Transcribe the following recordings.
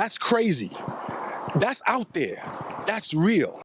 That's crazy. That's out there. That's real.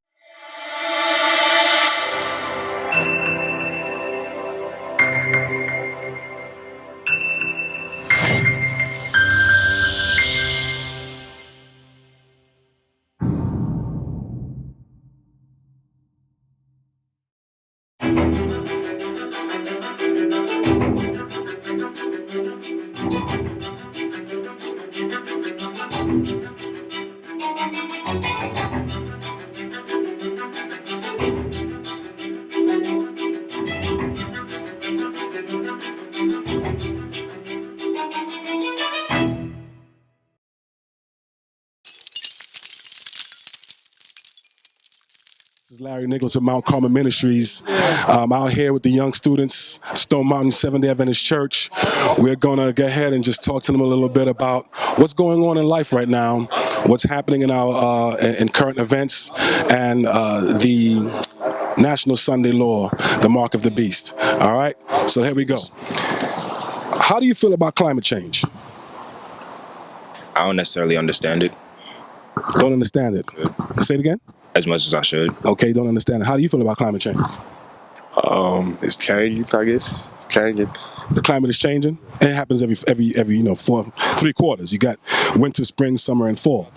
This is Larry Nicholas of MCMinistries. Out here with the young students, Stone Mountain Seventh-day Adventist Church. We're going to go ahead and just talk to them a little bit about what's going on in life right now, what's happening in our in current events, and the National Sunday Law, the Mark of the Beast. All right, so here we go. How do you feel about climate change? I don't necessarily understand it. Don't understand it. Say it again. As much as I should. Okay, don't understand it. How do you feel about climate change? It's changing, I guess. It's changing. The climate is changing. And it happens every 3 quarters. You got winter, spring, summer, and fall.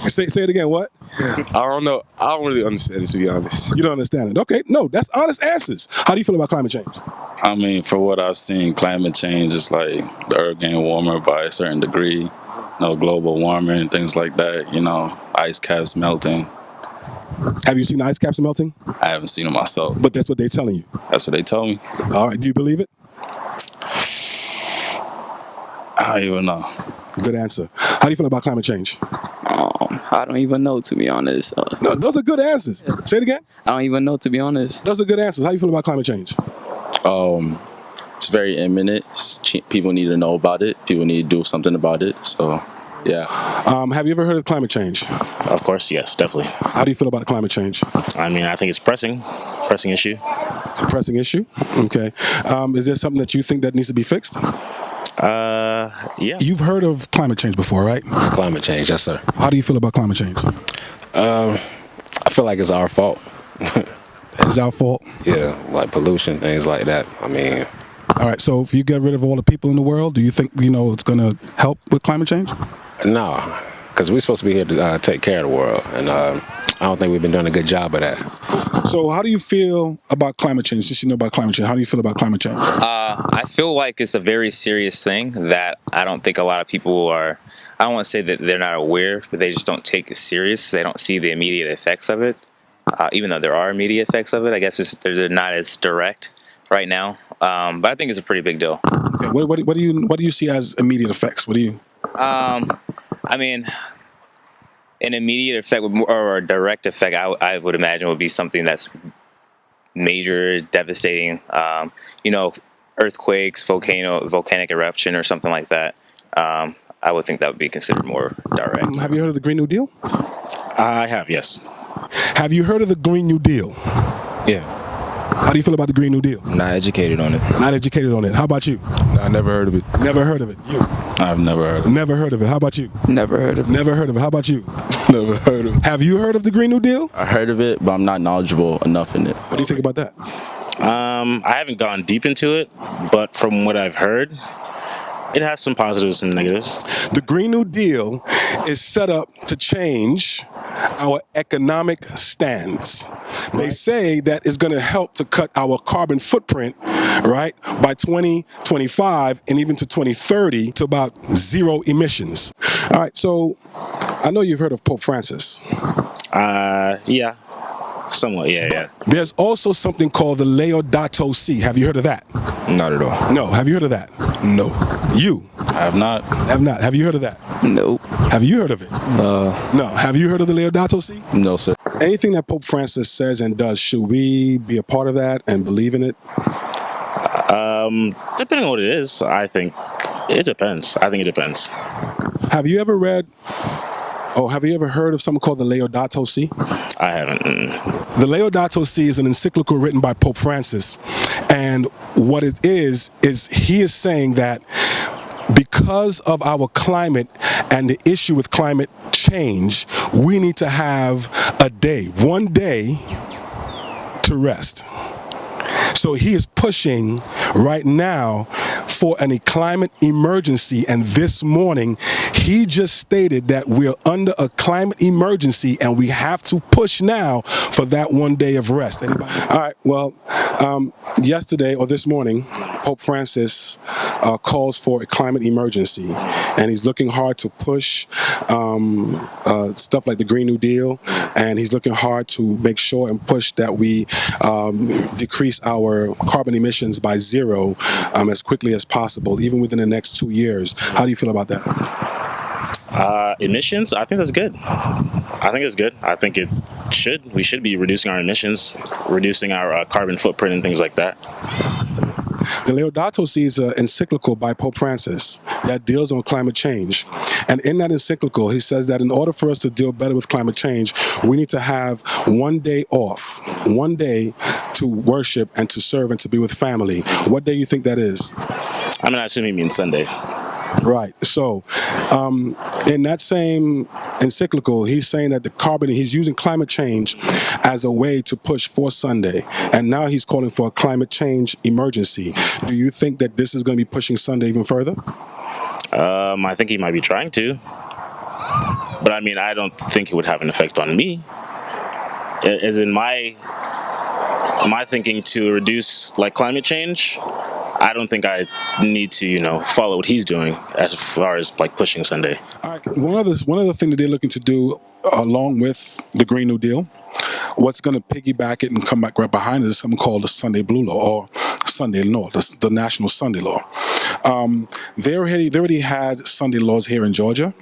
Say it again. What? I don't know. I don't really understand it, to be honest. You don't understand it. Okay, no, that's honest answers. How do you feel about climate change? I mean, for what I've seen, climate change is like the earth getting warmer by a certain degree. Global warming and things like that. Ice caps melting. Have you seen the ice caps melting? I haven't seen it myself. But that's what they're telling you. That's what they told me. All right, do you believe it? I don't even know. Good answer. How do you feel about climate change? I don't even know, to be honest. No, those are good answers. Say it again. I don't even know, to be honest. Those are good answers. How do you feel about climate change? It's very imminent. People need to know about it. People need to do something about it. So, yeah. Have you ever heard of climate change? Of course, yes, definitely. How do you feel about climate change? I mean, I think it's pressing issue. It's a pressing issue? Okay. Is there something that you think that needs to be fixed? Yeah. You've heard of climate change before, right? Climate change, yes, sir. How do you feel about climate change? I feel like it's our fault. It's our fault? Yeah, like pollution, things like that. I mean... All right, so if you get rid of all the people in the world, do you think, it's going to help with climate change? No, because we're supposed to be here to take care of the world, and I don't think we've been doing a good job of that. So how do you feel about climate change? Since you know about climate change, how do you feel about climate change? I feel like it's a very serious thing that I don't think a lot of people are, I don't want to say that they're not aware, but they just don't take it serious. They don't see the immediate effects of it, even though there are immediate effects of it. I guess they're not as direct right now, but I think it's a pretty big deal. Okay. What do you see as immediate effects? What do you? I mean, an immediate effect or a direct effect, I would imagine, would be something that's major, devastating. Earthquakes, volcanic eruption, or something like that. I would think that would be considered more direct. Have you heard of the Green New Deal? I have, yes. Have you heard of the Green New Deal? Yeah. How do you feel about the Green New Deal? Not educated on it. Not educated on it. How about you? I never heard of it. Never heard of it. You? I've never heard of it. Never heard of it. How about you? Never heard of it. Never heard of it. How about you? Never heard of it. Have you heard of the Green New Deal? I heard of it, but I'm not knowledgeable enough in it. What do you think about that? I haven't gone deep into it, but from what I've heard, it has some positives and negatives. The Green New Deal is set up to change our economic stance. They say that it's going to help to cut our carbon footprint, right, by 2025 and even to 2030 to about 0 emissions. All right, so I know you've heard of Pope Francis. Yeah. Somewhat, yeah. There's also something called the Laudato Si. Have you heard of that? Not at all. No. Have you heard of that? No. You? I have not. Have not. Have you heard of that? Nope. Have you heard of it? No. Have you heard of the Laudato Si? No, sir. Anything that Pope Francis says and does, should we be a part of that and believe in it? Depending on what it is, I think it depends. I think it depends. Have you ever read... have you ever heard of something called the Laudato Si? I haven't. The Laudato Si is an encyclical written by Pope Francis. And what it is he is saying that because of our climate and the issue with climate change, we need to have a day, one day to rest. So he is pushing right now for a climate emergency, and this morning he just stated that we're under a climate emergency and we have to push now for that one day of rest. Anybody? All right, well, yesterday or this morning, Pope Francis calls for a climate emergency, and he's looking hard to push stuff like the Green New Deal, and he's looking hard to make sure and push that we decrease our carbon emissions by zero as quickly as possible, even within the next 2 years. How do you feel about that? Emissions, I think that's good. I think it's good. I think we should be reducing our emissions, reducing our carbon footprint and things like that. The Laudato sees an encyclical by Pope Francis that deals on climate change. And in that encyclical, he says that in order for us to deal better with climate change, we need to have one day off, one day to worship and to serve and to be with family. What day do you think that is? I mean, I assume he means Sunday. Right. So, in that same encyclical, he's saying that he's using climate change as a way to push for Sunday. And now he's calling for a climate change emergency. Do you think that this is going to be pushing Sunday even further? I think he might be trying to. But I mean, I don't think it would have an effect on me. As in my thinking to reduce like climate change, I don't think I need to, follow what he's doing as far as like pushing Sunday. All right. One other thing that they're looking to do, along with the Green New Deal, what's going to piggyback it and come back right behind it is something called the Sunday Blue Law, or Sunday Law, the National Sunday Law. They already had Sunday laws here in Georgia.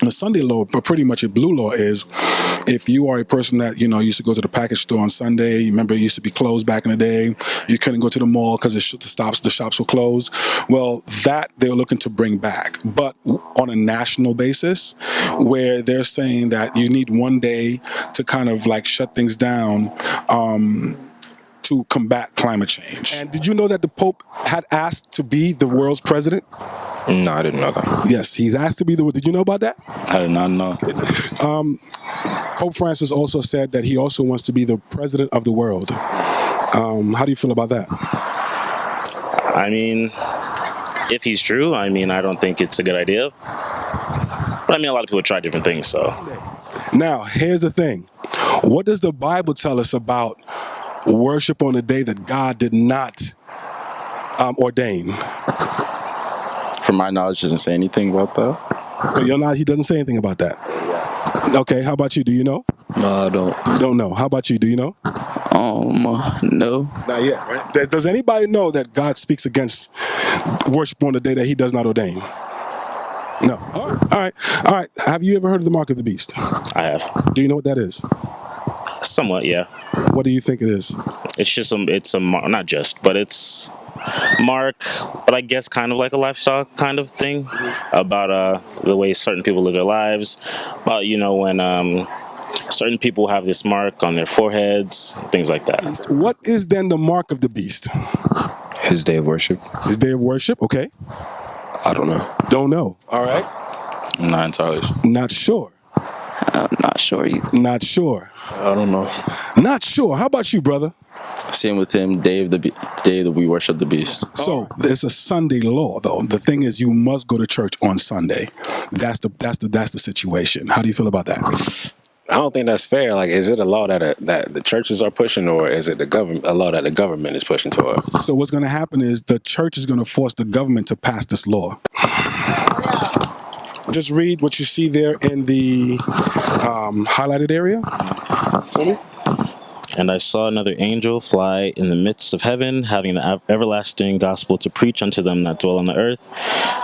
The Sunday law, but pretty much a blue law, is if you are a person that, used to go to the package store on Sunday, you remember it used to be closed back in the day, you couldn't go to the mall because the shops were closed. Well, that they're looking to bring back, but on a national basis, where they're saying that you need one day to kind of like shut things down to combat climate change. And did you know that the Pope had asked to be the world's president? No, I didn't know that. Yes, he's asked to be did you know about that? I did not know. Pope Francis also said that he also wants to be the president of the world. How do you feel about that? I mean, if he's true, I don't think it's a good idea. But a lot of people try different things, so. Now, here's the thing. What does the Bible tell us about worship on a day that God did not ordain? From my knowledge, doesn't say anything about that. So he doesn't say anything about that. Okay, how about you? Do you know? No, I don't. You don't know. How about you? Do you know? No. Not yet, right? Does anybody know that God speaks against worship on a day that he does not ordain? No. All right. Have you ever heard of the mark of the beast? I have. Do you know what that is? Somewhat, yeah. What do you think it is? It's just it's a mark, not just, but it's mark, but I guess kind of like a livestock kind of thing about the way certain people live their lives, about when certain people have this mark on their foreheads, things like that. What is then the mark of the beast? His day of worship. His day of worship, okay. I don't know. Don't know. All right. I'm not entirely sure. Not sure. I'm not sure either. Not sure. I don't know. Not sure. How about you, brother? Same with him. Day that we worship the beast. So it's a Sunday law, though. The thing is, you must go to church on Sunday. That's the situation. How do you feel about that? I don't think that's fair. Like, is it a law that the churches are pushing, or is it a law that the government is pushing towards? So what's going to happen is the church is going to force the government to pass this law. Just read what you see there in the highlighted area for me. And I saw another angel fly in the midst of heaven, having the everlasting gospel to preach unto them that dwell on the earth,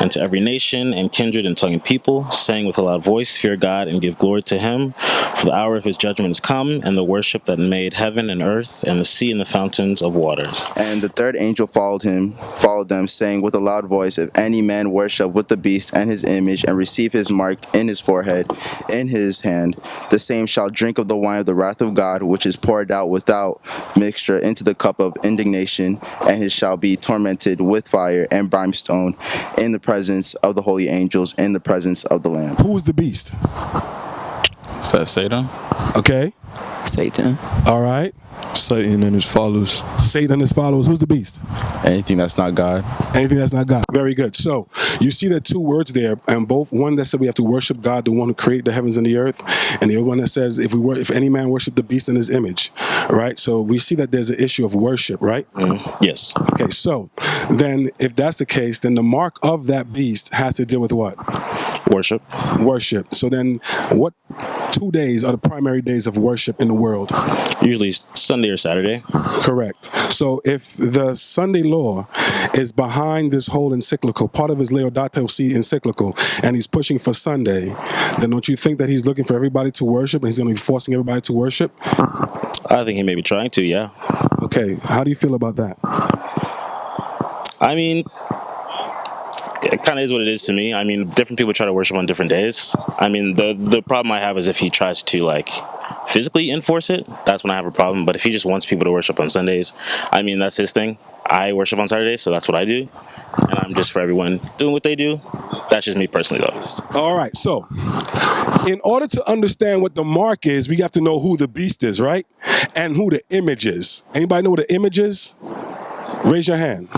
and to every nation and kindred and tongue and people, saying with a loud voice, Fear God and give glory to him, for the hour of his judgment is come, and the worship that made heaven and earth, and the sea and the fountains of waters. And the third angel followed them, saying with a loud voice, If any man worship with the beast and his image, and receive his mark in his forehead, in his hand, the same shall drink of the wine of the wrath of God, which is poured out out without mixture into the cup of indignation, and he shall be tormented with fire and brimstone in the presence of the holy angels, in the presence of the Lamb. Who is the beast? Is that Satan? Okay. Satan. All right. Satan and his followers. Satan and his followers. Who's the beast? Anything that's not God. Anything that's not God. Very good. So you see that two words there, and both one that said we have to worship God, the one who created the heavens and the earth, and the other one that says if any man worship the beast in his image, right? So we see that there's an issue of worship, right? Yes. Okay. So then, if that's the case, then the mark of that beast has to deal with what? Worship. Worship. So then, what 2 days are the primary days of worship in the world? Usually Sunday or Saturday. Correct. So if the Sunday law is behind this whole encyclical, part of his Laudato Si encyclical, and he's pushing for Sunday, then don't you think that he's looking for everybody to worship and he's going to be forcing everybody to worship? I think he may be trying to, yeah. Okay. How do you feel about that? I mean, it kind of is what it is to me. I mean, different people try to worship on different days. I mean, the problem I have is if he tries to, like, physically enforce it, that's when I have a problem. But if he just wants people to worship on Sundays, I mean, that's his thing. I worship on Saturdays, so that's what I do. And I'm just for everyone doing what they do. That's just me personally, though. All right. So in order to understand what the mark is, we have to know who the beast is, right? And who the image is. Anybody know what the image is? Raise your hand.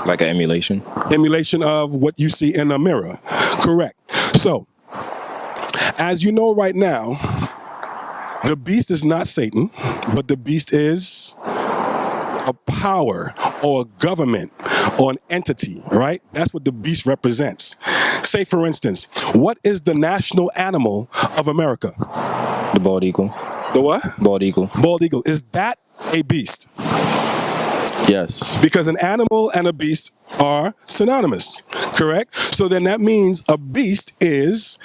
Like an emulation. Emulation of what you see in a mirror. Correct. So, as you know right now, the beast is not Satan, but the beast is a power or a government or an entity, right? That's what the beast represents. Say, for instance, what is the national animal of America? The bald eagle. The what? Bald eagle. Bald eagle. Is that a beast? Yes. Because an animal and a beast are synonymous, correct? So then that means a beast is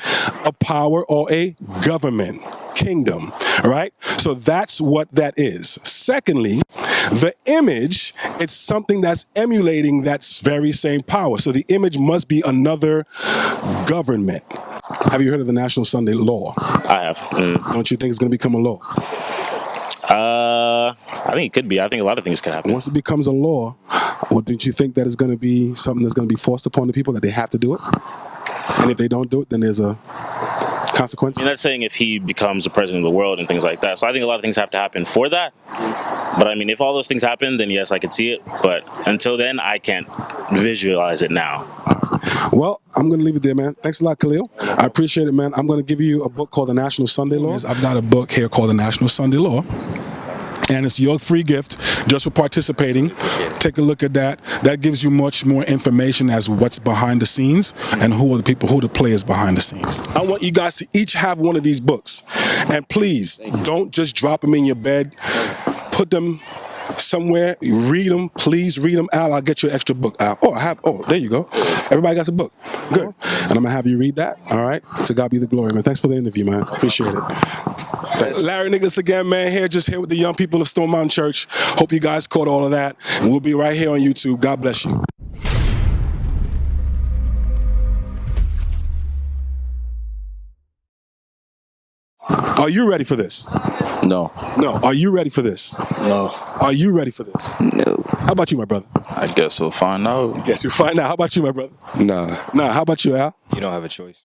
a power or a government, kingdom, right? So that's what that is. Secondly, the image, it's something that's emulating that very same power. So the image must be another government. Have you heard of the National Sunday Law? I have. Don't you think it's going to become a law? I think it could be. I think a lot of things could happen. Once it becomes a law, well, don't you think that is going to be something that's going to be forced upon the people, that they have to do it? And if they don't do it, then there's a consequence? I mean, that's saying if he becomes the president of the world and things like that. So I think a lot of things have to happen for that. But I mean, if all those things happen, then yes, I could see it. But until then, I can't visualize it now. Well, I'm going to leave it there, man. Thanks a lot, Khalil. I appreciate it, man. I'm going to give you a book called The National Sunday Law. I've got a book here called The National Sunday Law. And it's your free gift just for participating. Take a look at that. That gives you much more information as what's behind the scenes and who are the people, who the players behind the scenes. I want you guys to each have one of these books. And please, don't just drop them in your bed. Put them somewhere. Read them. Please read them. Al, I'll get you an extra book, Al. Oh, there you go. Everybody got a book. Good. And I'm going to have you read that. All right? To God be the glory, man. Thanks for the interview, man. Appreciate it. Thanks. Larry Nicholas again, man, just here with the young people of Stone Mountain Church. Hope you guys caught all of that. And we'll be right here on YouTube. God bless you. Are you ready for this? No. No. Are you ready for this? No. Are you ready for this? No. How about you, my brother? I guess we'll find out. Yes, you'll find out. How about you, my brother? Nah. Nah, how about you, Al? You don't have a choice.